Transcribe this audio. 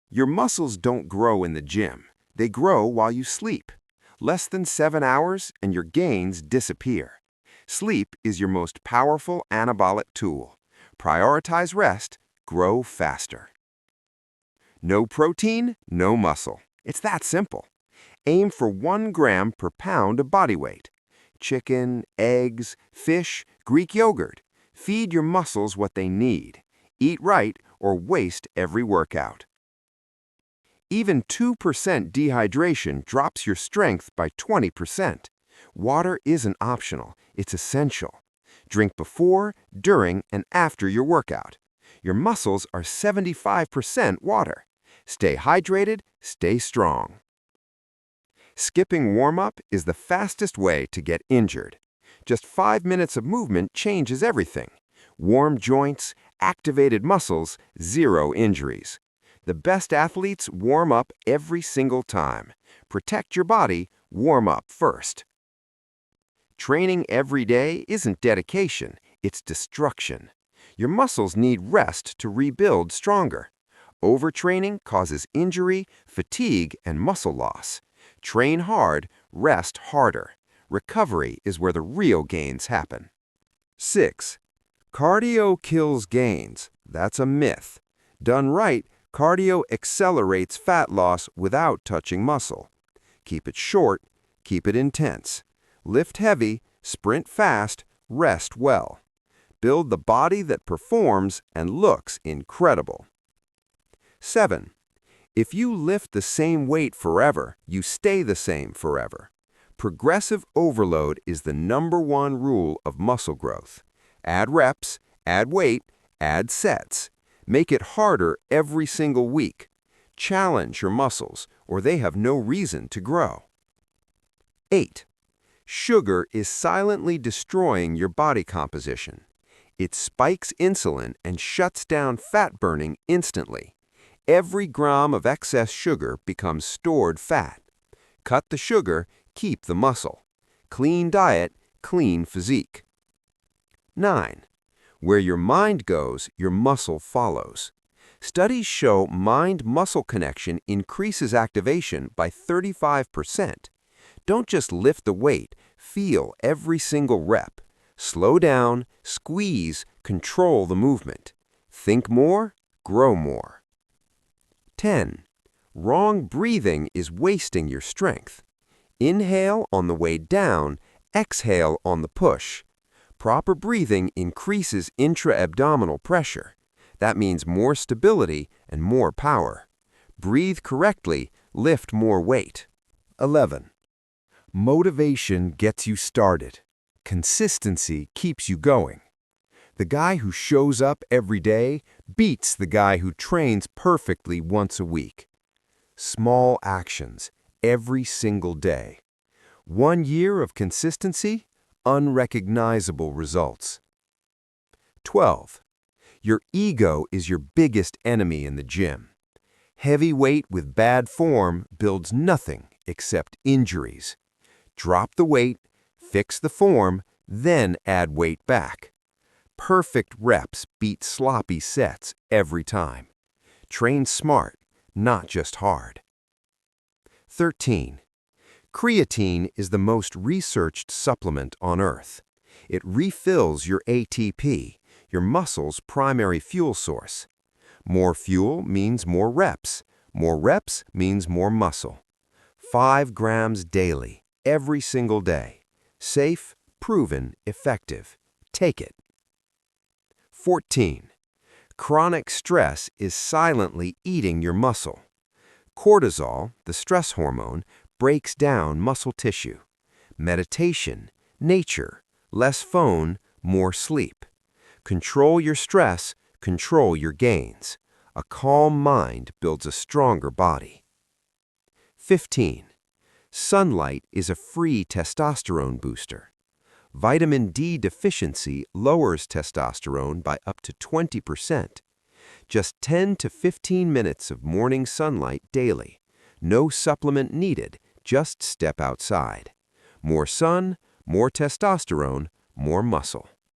Your muscles don't grow in the gym. They grow while you sleep. Less than 7 hours and your gains disappear. Sleep is your most powerful anabolic tool. Prioritize rest, grow faster. No protein, no muscle. It's that simple. Aim for 1 gram per pound of body weight. Chicken, eggs, fish, Greek yogurt. Feed your muscles what they need. Eat right or waste every workout. Even 2% dehydration drops your strength by 20%. Water isn't optional, it's essential. Drink before, during, and after your workout. Your muscles are 75% water. Stay hydrated, stay strong. Skipping warm-up is the fastest way to get injured. Just 5 minutes of movement changes everything. Warm joints, activated muscles, 0 injuries. The best athletes warm up every single time. Protect your body, warm up first. Training every day isn't dedication, it's destruction. Your muscles need rest to rebuild stronger. Overtraining causes injury, fatigue, and muscle loss. Train hard, rest harder. Recovery is where the real gains happen. 6. Cardio kills gains. That's a myth. Done right, cardio accelerates fat loss without touching muscle. Keep it short, keep it intense. Lift heavy, sprint fast, rest well. Build the body that performs and looks incredible. 7. If you lift the same weight forever, you stay the same forever. Progressive overload is the #1 rule of muscle growth. Add reps, add weight, add sets. Make it harder every single week. Challenge your muscles, or they have no reason to grow. 8. Sugar is silently destroying your body composition. It spikes insulin and shuts down fat burning instantly. Every gram of excess sugar becomes stored fat. Cut the sugar, keep the muscle. Clean diet, clean physique. 9. Where your mind goes, your muscle follows. Studies show mind-muscle connection increases activation by 35%. Don't just lift the weight, feel every single rep. Slow down, squeeze, control the movement. Think more, grow more. 10. Wrong breathing is wasting your strength. Inhale on the way down, exhale on the push. Proper breathing increases intra-abdominal pressure. That means more stability and more power. Breathe correctly, lift more weight. 11. Motivation gets you started. Consistency keeps you going. The guy who shows up every day beats the guy who trains perfectly once a week. Small actions, every single day. 1 year of consistency, unrecognizable results. 12. Your ego is your biggest enemy in the gym. Heavy weight with bad form builds nothing except injuries. Drop the weight, fix the form, then add weight back. Perfect reps beat sloppy sets every time. Train smart, not just hard. 13. Creatine is the most researched supplement on Earth. It refills your ATP, your muscle's primary fuel source. More fuel means more reps. More reps means more muscle. 5 grams daily, every single day. Safe, proven, effective. Take it. 14. Chronic stress is silently eating your muscle. Cortisol, the stress hormone, breaks down muscle tissue. Meditation, nature, less phone, more sleep. Control your stress, control your gains. A calm mind builds a stronger body. 15. Sunlight is a free testosterone booster. Vitamin D deficiency lowers testosterone by up to 20%. Just 10 to 15 minutes of morning sunlight daily. No supplement needed, just step outside. More sun, more testosterone, more muscle.